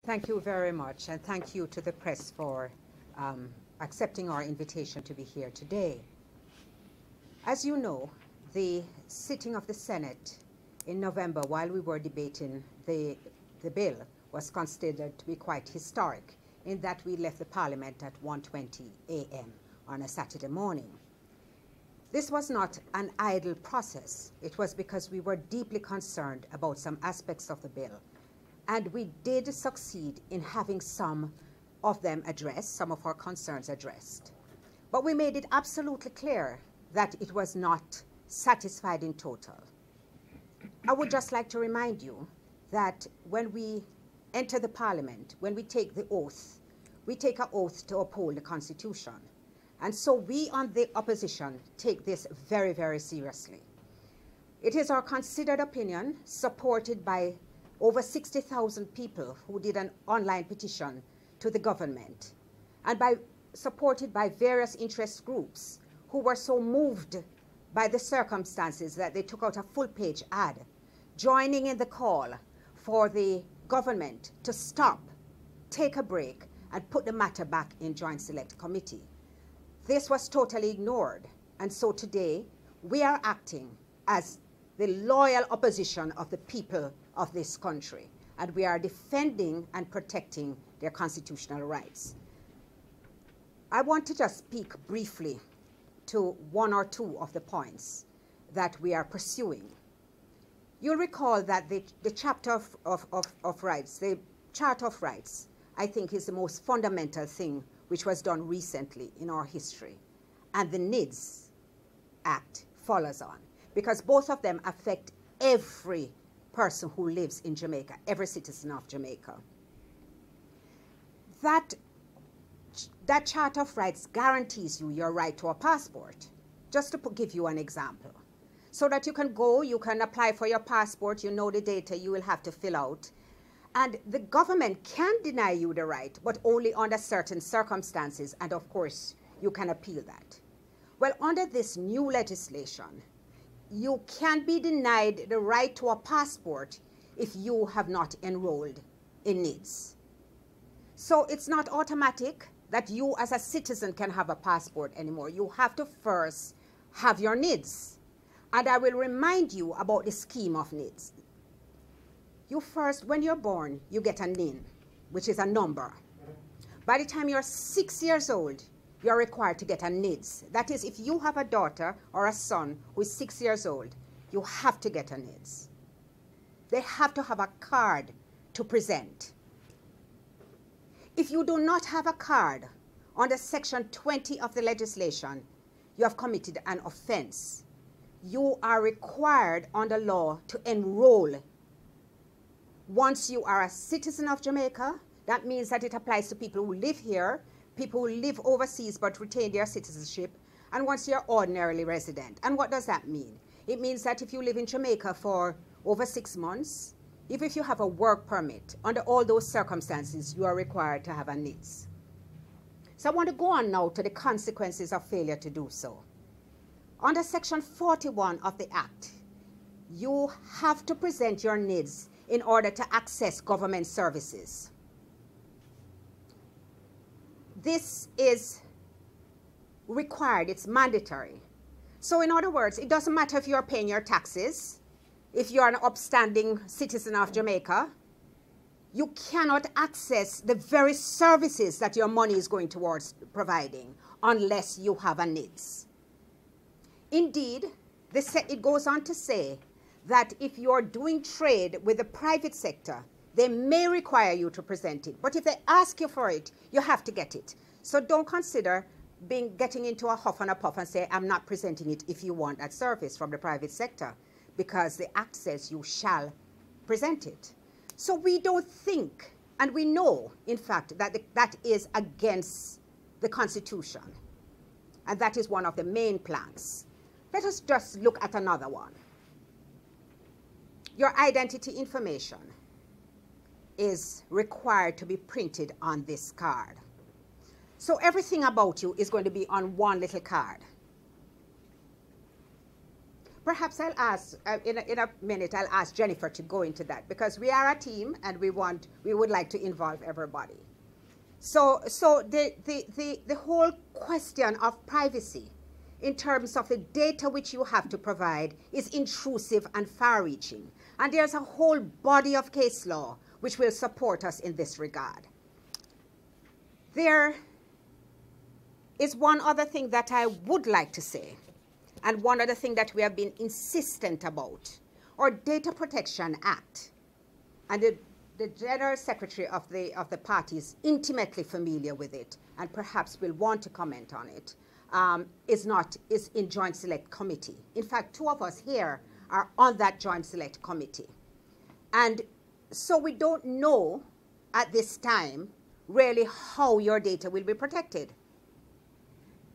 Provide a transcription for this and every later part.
Thank you very much, and thank you to the press for accepting our invitation to be here today. As you know, the sitting of the Senate in November, while we were debating the bill, was considered to be quite historic in that we left the Parliament at 1:20 a.m. on a Saturday morning. This was not an idle process. It was because we were deeply concerned about some aspects of the bill. And we did succeed in having some of them addressed, some of our concerns addressed. But we made it absolutely clear that it was not satisfied in total. I would just like to remind you that when we enter the Parliament, when we take the oath, we take an oath to uphold the Constitution. And so we on the opposition take this very, very seriously. It is our considered opinion, supported by over 60,000 people who did an online petition to the government, and supported by various interest groups who were so moved by the circumstances that they took out a full-page ad, joining in the call for the government to stop, take a break, and put the matter back in Joint Select Committee. This was totally ignored, and so today we are acting as the loyal opposition of the people of this country, and we are defending and protecting their constitutional rights. I want to just speak briefly to one or two of the points that we are pursuing. You'll recall that the chapter of rights, the Charter of Rights, I think is the most fundamental thing which was done recently in our history. And the NIDS Act follows on, because both of them affect every person who lives in Jamaica, every citizen of Jamaica. That Charter of Rights guarantees you your right to a passport. Just to give you an example. So that you can go, you can apply for your passport, you know the data you will have to fill out. And the government can deny you the right, but only under certain circumstances, and of course, you can appeal that. Well, under this new legislation, you can be denied the right to a passport if you have not enrolled in NIDS. So it's not automatic that you as a citizen can have a passport anymore. You have to first have your NIDS. And I will remind you about the scheme of NIDS. You first, when you're born, you get a NIN, which is a number. By the time you're 6 years old, you're required to get a NIDS. That is, if you have a daughter or a son who is 6 years old, you have to get a NIDS. They have to have a card to present. If you do not have a card, under Section 20 of the legislation, you have committed an offense. You are required under law to enroll. Once you are a citizen of Jamaica, that means that it applies to people who live here, people who live overseas but retain their citizenship, and once you're ordinarily resident. And what does that mean? It means that if you live in Jamaica for over 6 months, even if you have a work permit, under all those circumstances, you are required to have a NIDS. So I want to go on now to the consequences of failure to do so. Under Section 41 of the Act, you have to present your NIDS in order to access government services. This is required, it's mandatory. So in other words, it doesn't matter if you're paying your taxes, if you're an upstanding citizen of Jamaica, you cannot access the very services that your money is going towards providing unless you have a NIDS. Indeed, it goes on to say that if you're doing trade with the private sector, they may require you to present it. But if they ask you for it, you have to get it. So don't consider getting into a huff and a puff and say, I'm not presenting it if you want that service from the private sector, because the Act says you shall present it. So we don't think, and we know, in fact, that that is against the Constitution. And that is one of the main planks. Let us just look at another one. Your identity information is required to be printed on this card. So everything about you is going to be on one little card. perhaps I'll ask, in a minute, I'll ask Jennifer to go into that, because we are a team and we would like to involve everybody. So the whole question of privacy in terms of the data which you have to provide is intrusive and far-reaching. And there's a whole body of case law which will support us in this regard. There is one other thing that I would like to say, and one other thing that we have been insistent about. Our Data Protection Act, and the General Secretary of the party is intimately familiar with it, and perhaps will want to comment on it, is in Joint Select Committee. In fact, 2 of us here are on that Joint Select Committee. And so we don't know at this time really how your data will be protected.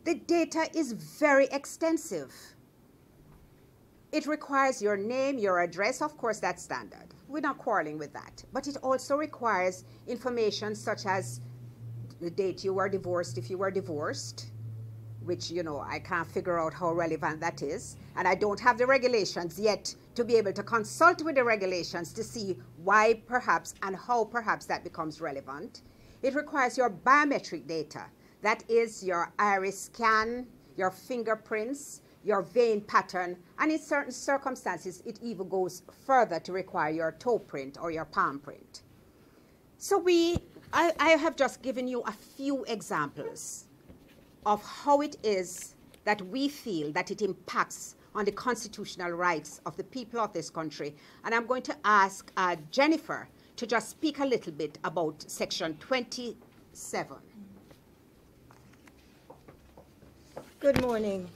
The data is very extensive. It requires your name, your address, of course that's standard. We're not quarreling with that. But it also requires information such as the date you were divorced, if you were divorced, which, you know, I can't figure out how relevant that is. And I don't have the regulations yet to be able to consult with the regulations to see why perhaps and how perhaps that becomes relevant. It requires your biometric data. That is your iris scan, your fingerprints, your vein pattern, and in certain circumstances, it even goes further to require your toe print or your palm print. So I have just given you a few examples of how it is that we feel that it impacts on the constitutional rights of the people of this country. And I'm going to ask Jennifer to just speak a little bit about Section 27. Good morning.